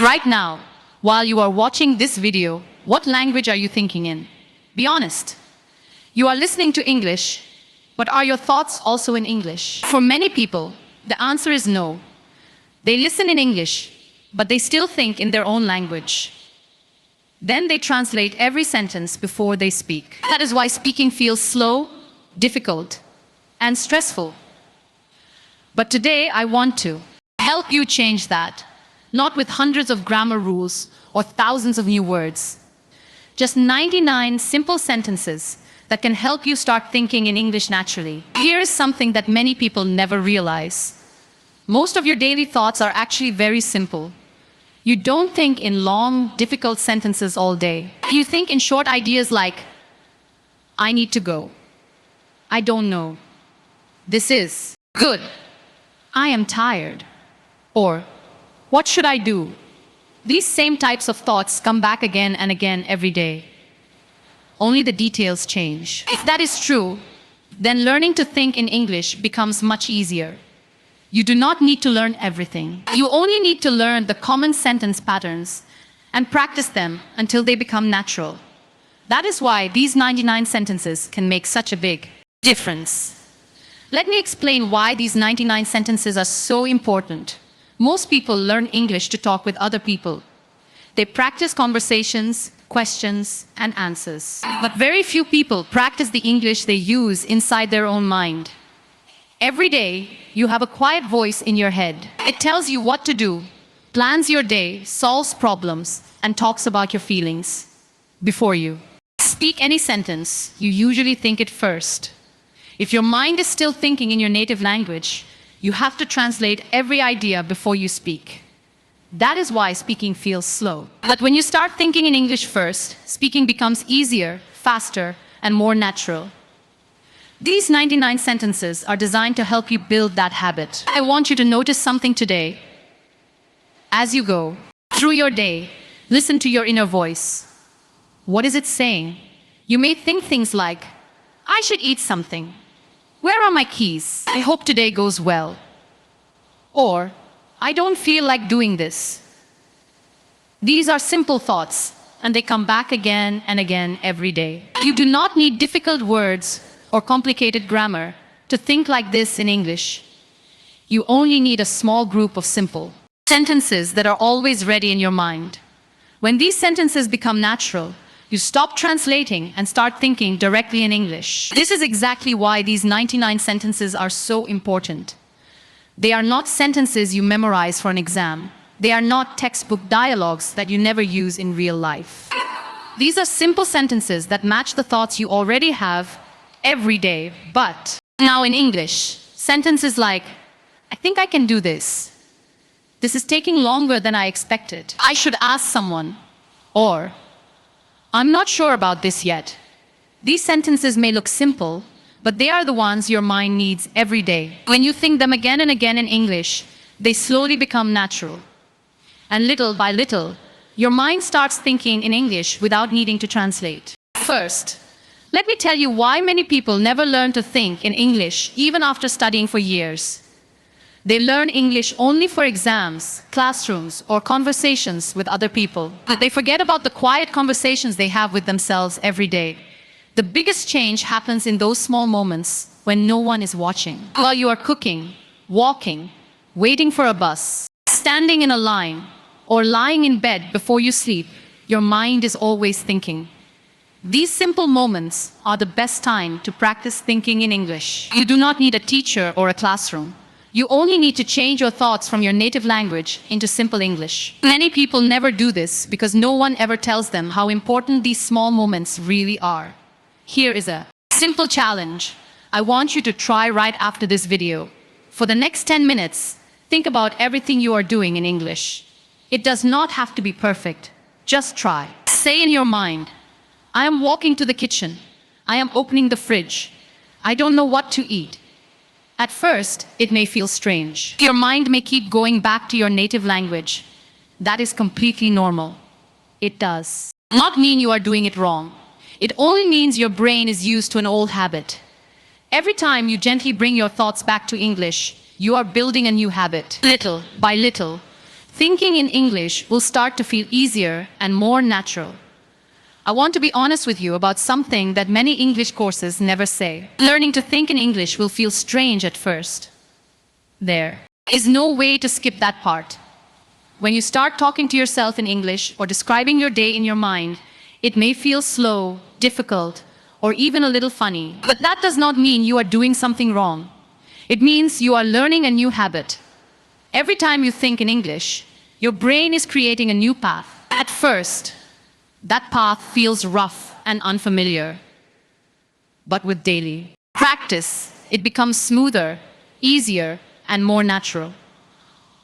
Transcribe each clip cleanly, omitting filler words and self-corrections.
Right now, while you are watching this video, what language are you thinking in? Be honest. You are listening to English, but are your thoughts also in English? For many people, the answer is no. They listen in English, but they still think in their own language. Then they translate every sentence before they speak. That is why speaking feels slow, difficult, and stressful. But today I want to help you change that. Not with hundreds of grammar rules or thousands of new words. Just 99 simple sentences that can help you start thinking in English naturally. Here is something that many people never realize. Most of your daily thoughts are actually very simple. You don't think in long, difficult sentences all day. You think in short ideas like, I need to go. I don't know. This is good. I am tired. Or, what should I do? These same types of thoughts come back again and again every day. Only the details change. If that is true, then learning to think in English becomes much easier. You do not need to learn everything. You only need to learn the common sentence patterns and practice them until they become natural. That is why these 99 sentences can make such a big difference. Let me explain why these 99 sentences are so important. Most people learn English to talk with other people. They practice conversations, questions, and answers. But very few people practice the English they use inside their own mind. Every day, you have a quiet voice in your head. It tells you what to do, plans your day, solves problems, and talks about your feelings. Before you speak any sentence, you usually think it first. If your mind is still thinking in your native language, you have to translate every idea before you speak. That is why speaking feels slow. But when you start thinking in English first, speaking becomes easier, faster, and more natural. These 99 sentences are designed to help you build that habit. I want you to notice something today. As you go through your day, listen to your inner voice. What is it saying? You may think things like, I should eat something. Where are my keys? I hope today goes well. Or, I don't feel like doing this. These are simple thoughts, and they come back again and again every day. You do not need difficult words or complicated grammar to think like this in English. You only need a small group of simple sentences that are always ready in your mind. When these sentences become natural, you stop translating and start thinking directly in English. This is exactly why these 99 sentences are so important. They are not sentences you memorize for an exam. They are not textbook dialogues that you never use in real life. These are simple sentences that match the thoughts you already have every day. But now in English, sentences like, I think I can do this. This is taking longer than I expected. I should ask someone. Or, I'm not sure about this yet. These sentences may look simple, but they are the ones your mind needs every day. When you think them again and again in English, they slowly become natural. And little by little, your mind starts thinking in English without needing to translate. First, let me tell you why many people never learn to think in English even after studying for years. They learn English only for exams, classrooms, or conversations with other people. They forget about the quiet conversations they have with themselves every day. The biggest change happens in those small moments when no one is watching. While you are cooking, walking, waiting for a bus, standing in a line, or lying in bed before you sleep, your mind is always thinking. These simple moments are the best time to practice thinking in English. You do not need a teacher or a classroom. You only need to change your thoughts from your native language into simple English. Many people never do this because no one ever tells them how important these small moments really are. Here is a simple challenge. I want you to try right after this video. For the next 10 minutes, think about everything you are doing in English. It does not have to be perfect. Just try. Say in your mind, I am walking to the kitchen. I am opening the fridge. I don't know what to eat. At first, it may feel strange. Your mind may keep going back to your native language. That is completely normal. It does not mean you are doing it wrong. It only means your brain is used to an old habit. Every time you gently bring your thoughts back to English, you are building a new habit. Little by little, thinking in English will start to feel easier and more natural. I want to be honest with you about something that many English courses never say. Learning to think in English will feel strange at first. There is no way to skip that part. When you start talking to yourself in English or describing your day in your mind, it may feel slow, difficult, or even a little funny. But that does not mean you are doing something wrong. It means you are learning a new habit. Every time you think in English, your brain is creating a new path. At first, that path feels rough and unfamiliar. But with daily practice, it becomes smoother, easier, and more natural.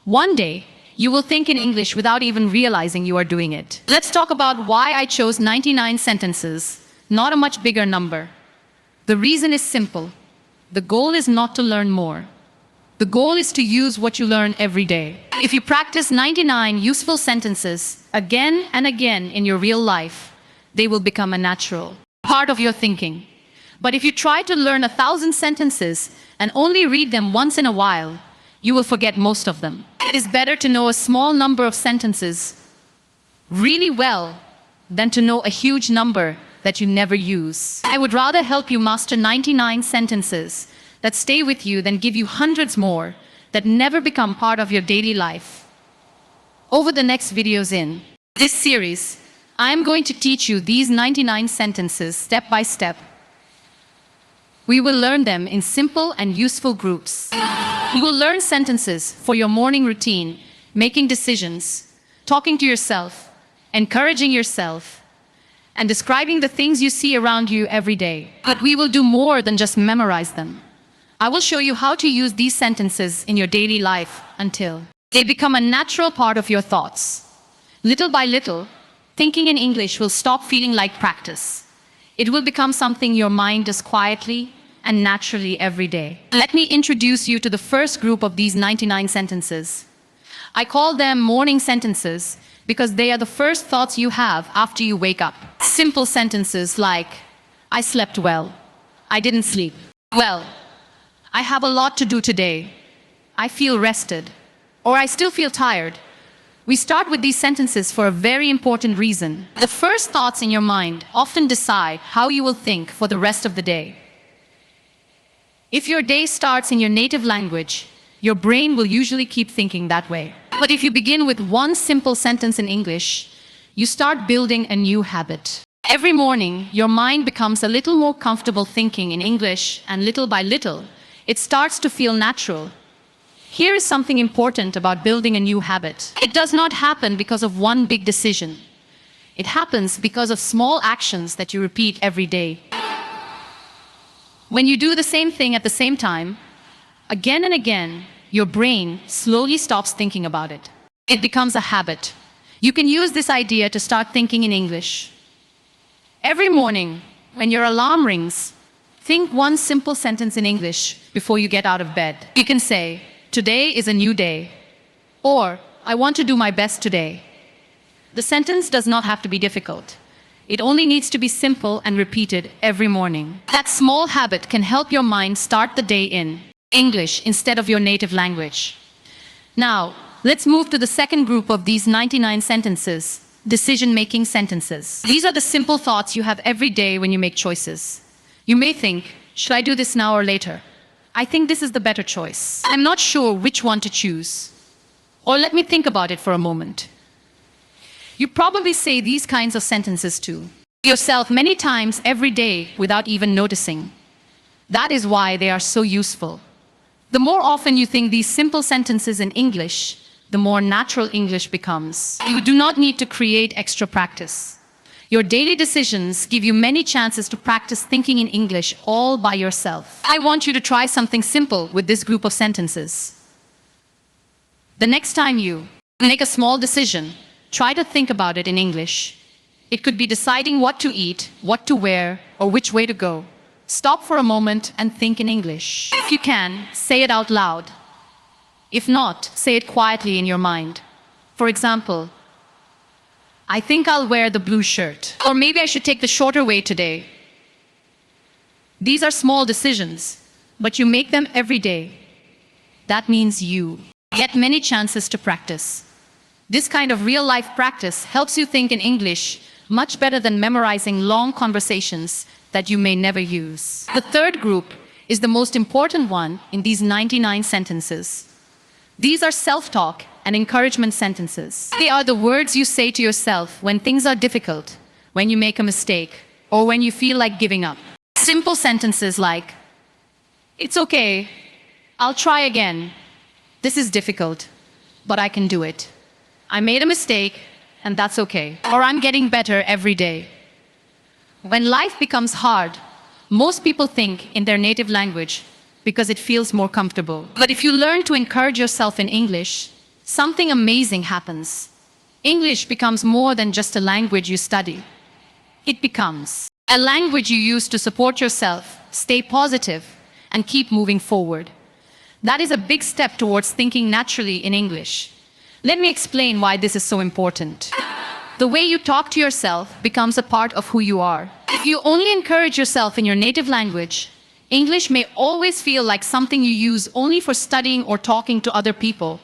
One day, you will think in English without even realizing you are doing it. Let's talk about why I chose 99 sentences, not a much bigger number. The reason is simple. The goal is not to learn more. The goal is to use what you learn every day. If you practice 99 useful sentences again and again in your real life, they will become a natural part of your thinking. But if you try to learn 1,000 sentences and only read them once in a while, you will forget most of them. It is better to know a small number of sentences really well than to know a huge number that you never use. I would rather help you master 99 sentences that stay with you than give you hundreds more that never become part of your daily life. Over the next videos in this series, I am going to teach you these 99 sentences step by step. We will learn them in simple and useful groups. You will learn sentences for your morning routine, making decisions, talking to yourself, encouraging yourself, and describing the things you see around you every day. But we will do more than just memorize them. I will show you how to use these sentences in your daily life until they become a natural part of your thoughts. Little by little, thinking in English will stop feeling like practice. It will become something your mind does quietly and naturally every day. Let me introduce you to the first group of these 99 sentences. I call them morning sentences because they are the first thoughts you have after you wake up. Simple sentences like, I slept well. I didn't sleep well. I have a lot to do today. I feel rested. Or I still feel tired. We start with these sentences for a very important reason. The first thoughts in your mind often decide how you will think for the rest of the day. If your day starts in your native language, your brain will usually keep thinking that way. But if you begin with one simple sentence in English, you start building a new habit. Every morning, your mind becomes a little more comfortable thinking in English, and little by little, it starts to feel natural. Here is something important about building a new habit. It does not happen because of one big decision. It happens because of small actions that you repeat every day. When you do the same thing at the same time, again and again, your brain slowly stops thinking about it. It becomes a habit. You can use this idea to start thinking in English. Every morning, when your alarm rings, think one simple sentence in English before you get out of bed. You can say, today is a new day, or I want to do my best today. The sentence does not have to be difficult. It only needs to be simple and repeated every morning. That small habit can help your mind start the day in English instead of your native language. Now, let's move to the second group of these 99 sentences, decision-making sentences. These are the simple thoughts you have every day when you make choices. You may think, should I do this now or later? I think this is the better choice. I'm not sure which one to choose. Or let me think about it for a moment. You probably say these kinds of sentences to yourself many times every day without even noticing. That is why they are so useful. The more often you think these simple sentences in English, the more natural English becomes. You do not need to create extra practice. Your daily decisions give you many chances to practice thinking in English all by yourself. I want you to try something simple with this group of sentences. The next time you make a small decision, try to think about it in English. It could be deciding what to eat, what to wear, or which way to go. Stop for a moment and think in English. If you can, say it out loud. If not, say it quietly in your mind. For example, I think I'll wear the blue shirt. Or maybe I should take the shorter way today. These are small decisions, but you make them every day. That means you get many chances to practice. This kind of real-life practice helps you think in English much better than memorizing long conversations that you may never use. The third group is the most important one in these 99 sentences. These are self-talk and encouragement sentences. They are the words you say to yourself when things are difficult, when you make a mistake, or when you feel like giving up. Simple sentences like, "It's okay, I'll try again. This is difficult, but I can do it. I made a mistake, and that's okay." Or "I'm getting better every day." When life becomes hard, most people think in their native language because it feels more comfortable. But if you learn to encourage yourself in English, something amazing happens. English becomes more than just a language you study. It becomes a language you use to support yourself, stay positive, and keep moving forward. That is a big step towards thinking naturally in English. Let me explain why this is so important. The way you talk to yourself becomes a part of who you are. If you only encourage yourself in your native language, English may always feel like something you use only for studying or talking to other people.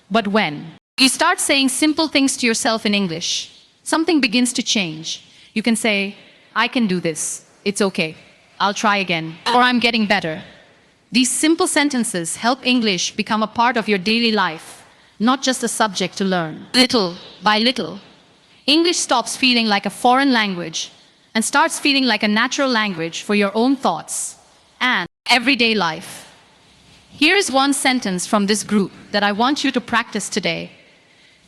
But when you start saying simple things to yourself in English, something begins to change. You can say, "I can do this. It's okay. I'll try again." Or "I'm getting better." These simple sentences help English become a part of your daily life, not just a subject to learn. Little by little, English stops feeling like a foreign language and starts feeling like a natural language for your own thoughts and everyday life. Here is one sentence from this group that I want you to practice today.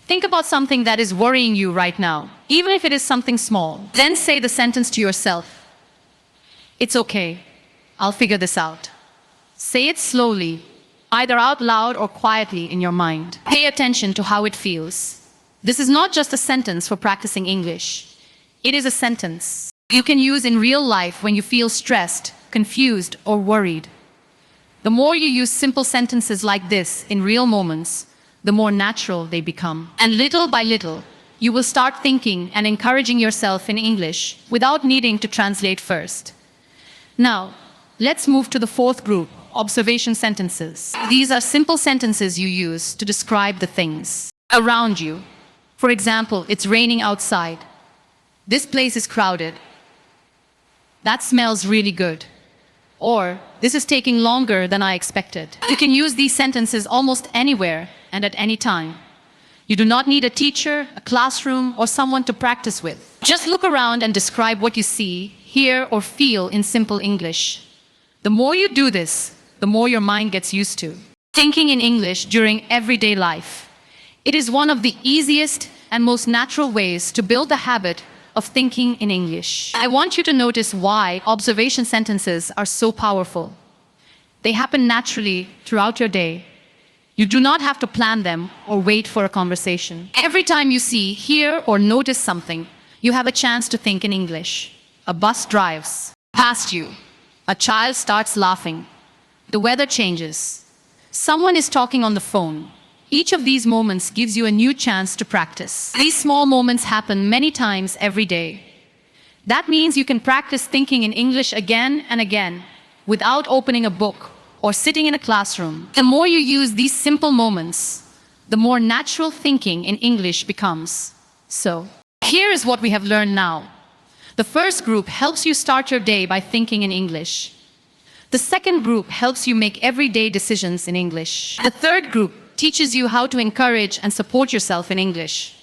Think about something that is worrying you right now, even if it is something small. Then say the sentence to yourself. "It's okay. I'll figure this out." Say it slowly, either out loud or quietly in your mind. Pay attention to how it feels. This is not just a sentence for practicing English. It is a sentence you can use in real life when you feel stressed, confused, or worried. The more you use simple sentences like this in real moments, the more natural they become. And little by little, you will start thinking and encouraging yourself in English without needing to translate first. Now, let's move to the fourth group, observation sentences. These are simple sentences you use to describe the things around you. For example, "It's raining outside." "This place is crowded." "That smells really good." Or, "This is taking longer than I expected." You can use these sentences almost anywhere and at any time. You do not need a teacher, a classroom, or someone to practice with. Just look around and describe what you see, hear, or feel in simple English. The more you do this, the more your mind gets used to thinking in English during everyday life. It is one of the easiest and most natural ways to build the habit of thinking in English. I want you to notice why observation sentences are so powerful. They happen naturally throughout your day. You do not have to plan them or wait for a conversation. Every time you see, hear, or notice something, you have a chance to think in English. A bus drives past you. A child starts laughing. The weather changes. Someone is talking on the phone. Each of these moments gives you a new chance to practice. These small moments happen many times every day. That means you can practice thinking in English again and again without opening a book or sitting in a classroom. The more you use these simple moments, the more natural thinking in English becomes. So, here is what we have learned now. The first group helps you start your day by thinking in English. The second group helps you make everyday decisions in English. The third group teaches you how to encourage and support yourself in English.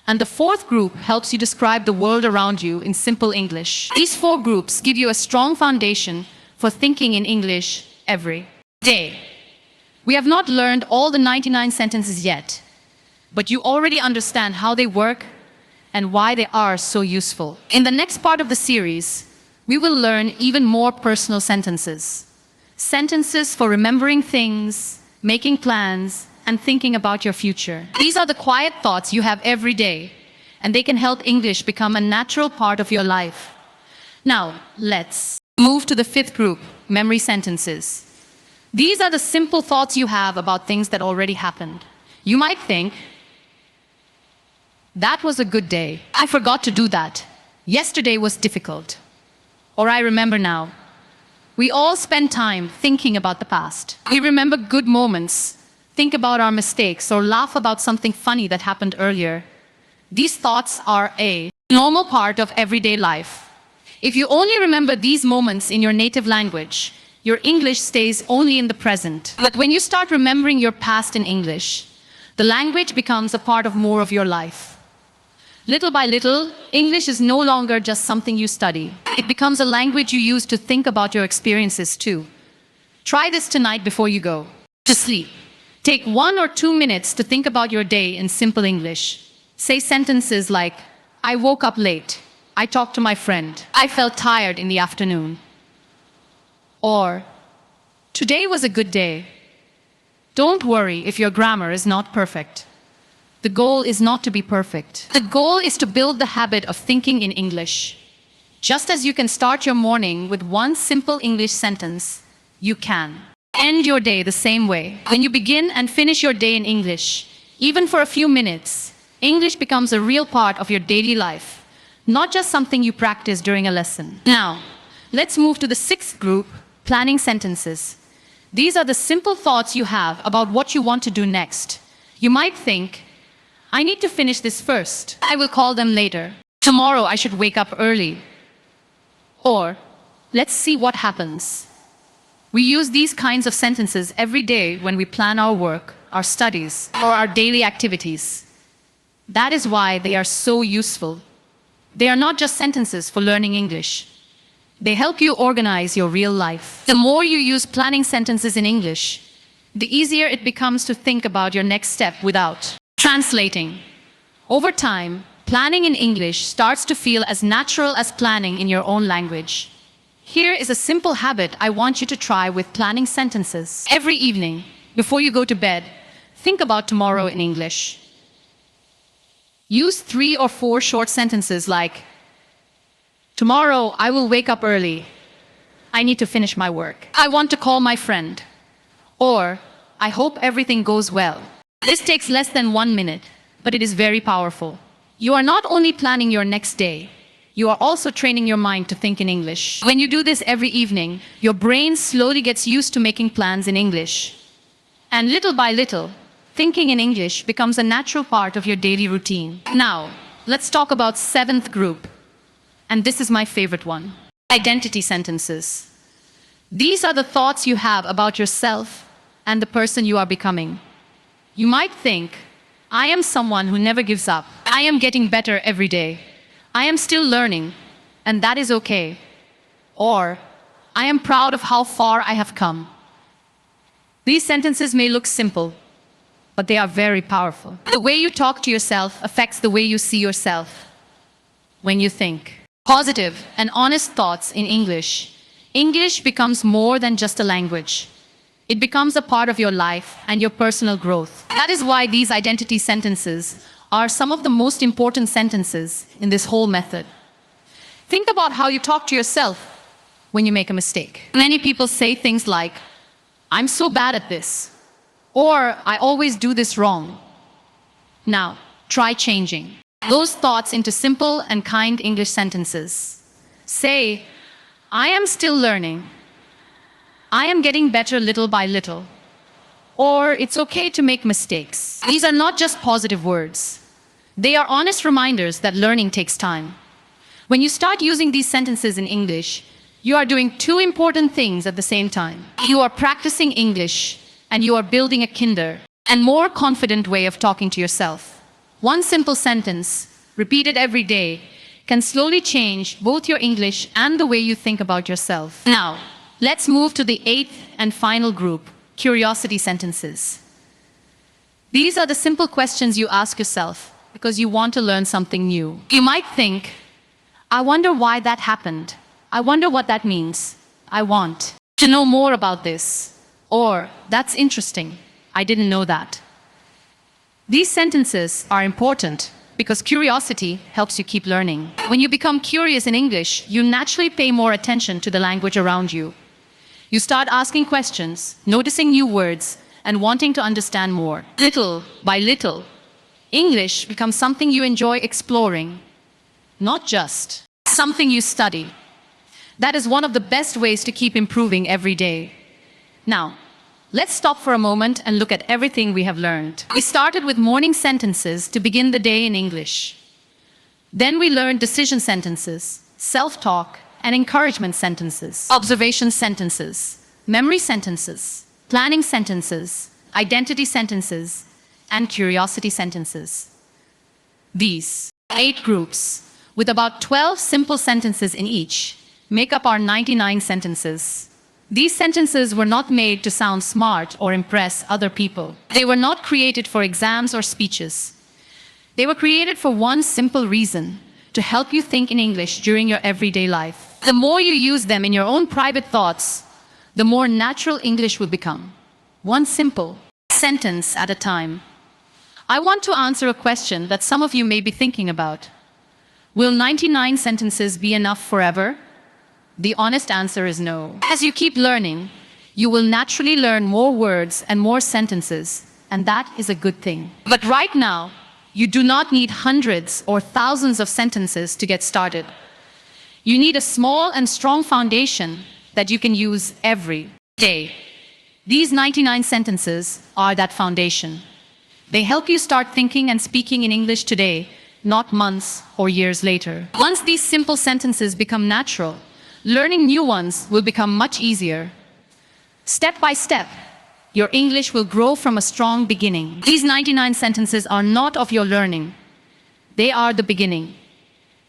And the fourth group helps you describe the world around you in simple English. These four groups give you a strong foundation for thinking in English every day. We have not learned all the 99 sentences yet, but you already understand how they work and why they are so useful. In the next part of the series, we will learn even more personal sentences. Sentences for remembering things, making plans, and thinking about your future. These are the quiet thoughts you have every day, and they can help English become a natural part of your life. Now, let's move to the fifth group, memory sentences. These are the simple thoughts you have about things that already happened. You might think, "That was a good day. I forgot to do that. Yesterday was difficult." Or, "I remember now." We all spend time thinking about the past. We remember good moments, think about our mistakes, or laugh about something funny that happened earlier. These thoughts are a normal part of everyday life. If you only remember these moments in your native language, your English stays only in the present. But when you start remembering your past in English, the language becomes a part of more of your life. Little by little, English is no longer just something you study. It becomes a language you use to think about your experiences too. Try this tonight before you go to sleep. Take 1 or 2 minutes to think about your day in simple English. Say sentences like, I woke up late. I talked to my friend. I felt tired in the afternoon. Or, today was a good day. Don't worry if your grammar is not perfect. The goal is not to be perfect. The goal is to build the habit of thinking in English. Just as you can start your morning with one simple English sentence, you can end your day the same way. When you begin and finish your day in English, even for a few minutes, English becomes a real part of your daily life, not just something you practice during a lesson. Now, let's move to the 6th group, planning sentences. These are the simple thoughts you have about what you want to do next. You might think, I need to finish this first. I will call them later. Tomorrow I should wake up early. Or, let's see what happens. We use these kinds of sentences every day when we plan our work, our studies, or our daily activities. That is why they are so useful. They are not just sentences for learning English. They help you organize your real life. The more you use planning sentences in English, the easier it becomes to think about your next step without translating. Over time, planning in English starts to feel as natural as planning in your own language. Here is a simple habit I want you to try with planning sentences. Every evening, before you go to bed, think about tomorrow in English. Use 3 or 4 short sentences like, tomorrow I will wake up early. I need to finish my work. I want to call my friend. Or, I hope everything goes well. This takes less than 1 minute, but it is very powerful. You are not only planning your next day, you are also training your mind to think in English. When you do this every evening, your brain slowly gets used to making plans in English. And little by little, thinking in English becomes a natural part of your daily routine. Now, let's talk about 7th group. And this is my favorite one. Identity sentences. These are the thoughts you have about yourself and the person you are becoming. You might think, I am someone who never gives up. I am getting better every day. I am still learning, and that is okay. Or, I am proud of how far I have come. These sentences may look simple, but they are very powerful. The way you talk to yourself affects the way you see yourself. When you think positive and honest thoughts in English, English becomes more than just a language. It becomes a part of your life and your personal growth. That is why these identity sentences are some of the most important sentences in this whole method. Think about how you talk to yourself when you make a mistake. Many people say things like, I'm so bad at this, or I always do this wrong. Now, try changing those thoughts into simple and kind English sentences. Say, I am still learning. I am getting better little by little. Or it's okay to make mistakes. These are not just positive words. They are honest reminders that learning takes time. When you start using these sentences in English, you are doing 2 important things at the same time. You are practicing English, and you are building a kinder and more confident way of talking to yourself. One simple sentence, repeated every day, can slowly change both your English and the way you think about yourself. Now, let's move to the 8th and final group, curiosity sentences. These are the simple questions you ask yourself because you want to learn something new. You might think, I wonder why that happened. I wonder what that means. I want to know more about this. Or, that's interesting. I didn't know that. These sentences are important because curiosity helps you keep learning. When you become curious in English, you naturally pay more attention to the language around you. You start asking questions, noticing new words, and wanting to understand more. Little by little, English becomes something you enjoy exploring, not just something you study. That is one of the best ways to keep improving every day. Now, Let's stop for a moment and look at everything we have learned. We started with morning sentences to begin the day in English. Then we learned decision sentences, self-talk, and encouragement sentences, observation sentences, memory sentences, planning sentences, identity sentences, and curiosity sentences. These 8 groups, with about 12 simple sentences in each, make up our 99 sentences. These sentences were not made to sound smart or impress other people. They were not created for exams or speeches. They were created for one simple reason: to help you think in English during your everyday life. The more you use them in your own private thoughts, the more natural English will become. One simple sentence at a time. I want to answer a question that some of you may be thinking about. Will 99 sentences be enough forever? The honest answer is no. As you keep learning, you will naturally learn more words and more sentences, and that is a good thing. But right now, you do not need hundreds or thousands of sentences to get started. You need a small and strong foundation that you can use every day. These 99 sentences are that foundation. They help you start thinking and speaking in English today, not months or years later. Once these simple sentences become natural, learning new ones will become much easier. Step by step, your English will grow from a strong beginning. These 99 sentences are not of your learning. They are the beginning.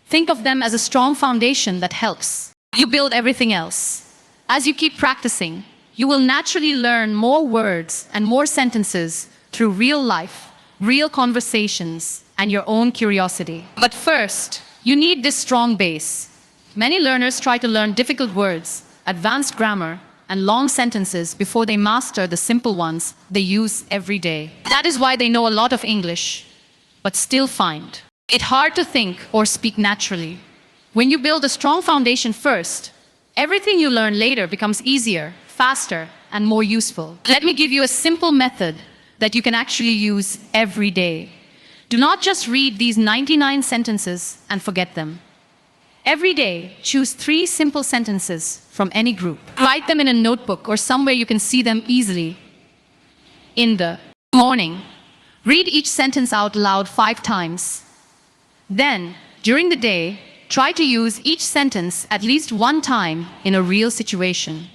Think of them as a strong foundation that helps you build everything else. As you keep practicing, you will naturally learn more words and more sentences through real life, real conversations, and your own curiosity. But first, you need this strong base. Many learners try to learn difficult words, advanced grammar, and long sentences before they master the simple ones they use every day. That is why they know a lot of English, but still find it hard to think or speak naturally. When you build a strong foundation first, everything you learn later becomes easier, faster, and more useful. Let me give you a simple method that you can actually use every day. Do not just read these 99 sentences and forget them. Every day, choose 3 simple sentences from any group. Write them in a notebook or somewhere you can see them easily. In the morning, read each sentence out loud 5 times. Then, during the day, try to use each sentence at least 1 time in a real situation.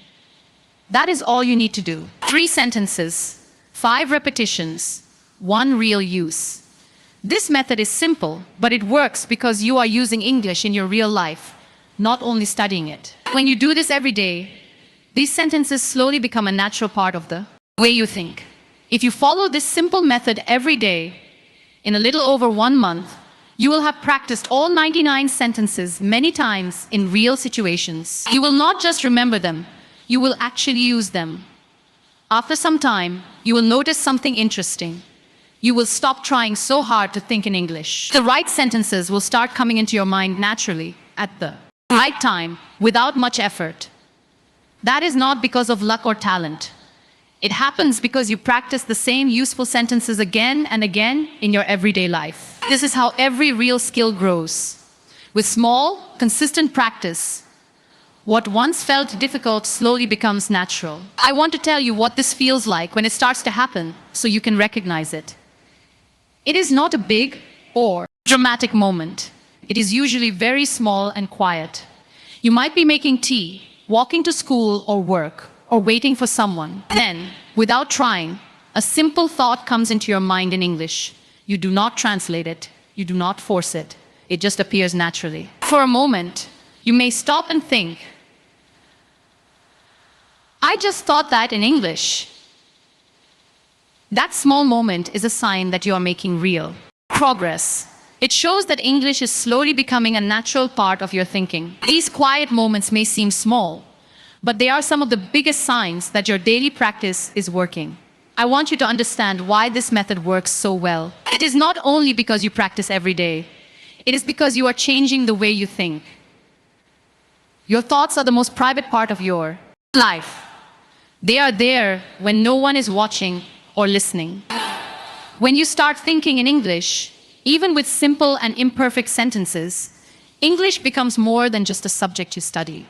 That is all you need to do. 3 sentences, 5 repetitions, 1 real use. This method is simple, but it works because you are using English in your real life, not only studying it. When you do this every day, these sentences slowly become a natural part of the way you think. If you follow this simple method every day, in a little over 1 month, you will have practiced all 99 sentences many times in real situations. You will not just remember them, you will actually use them. After some time, you will notice something interesting. You will stop trying so hard to think in English. The right sentences will start coming into your mind naturally, at the right time, without much effort. That is not because of luck or talent. It happens because you practice the same useful sentences again and again in your everyday life. This is how every real skill grows. With small, consistent practice, what once felt difficult slowly becomes natural. I want to tell you what this feels like when it starts to happen, so you can recognize it. It is not a big or dramatic moment. It is usually very small and quiet. You might be making tea, walking to school or work, or waiting for someone. Then, without trying, a simple thought comes into your mind in English. You do not translate it. You do not force it. It just appears naturally. For a moment, you may stop and think, I just thought that in English. That small moment is a sign that you are making real progress. It shows that English is slowly becoming a natural part of your thinking. These quiet moments may seem small, but they are some of the biggest signs that your daily practice is working. I want you to understand why this method works so well. It is not only because you practice every day. It is because you are changing the way you think. Your thoughts are the most private part of your life. They are there when no one is watching or listening. When you start thinking in English, even with simple and imperfect sentences, English becomes more than just a subject you study.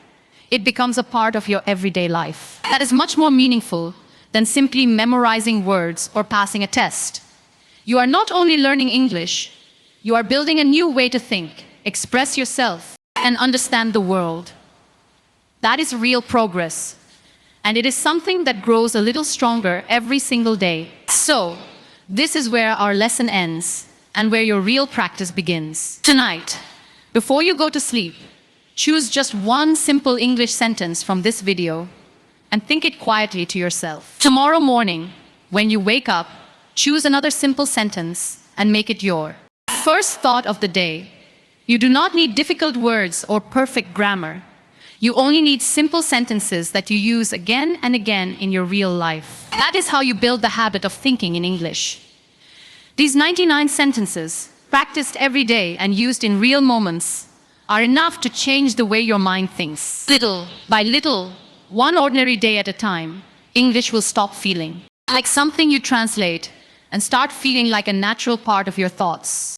It becomes a part of your everyday life. That is much more meaningful than simply memorizing words or passing a test. You are not only learning English, you are building a new way to think, express yourself, and understand the world. That is real progress, and it is something that grows a little stronger every single day. So, this is where our lesson ends and where your real practice begins. Tonight, before you go to sleep, choose just one simple English sentence from this video and think it quietly to yourself. Tomorrow morning, when you wake up, choose another simple sentence and make it your first thought of the day. You do not need difficult words or perfect grammar. You only need simple sentences that you use again and again in your real life. That is how you build the habit of thinking in English. These 99 sentences, practiced every day and used in real moments, are enough to change the way your mind thinks. Little by little, one ordinary day at a time, English will stop feeling like something you translate and start feeling like a natural part of your thoughts.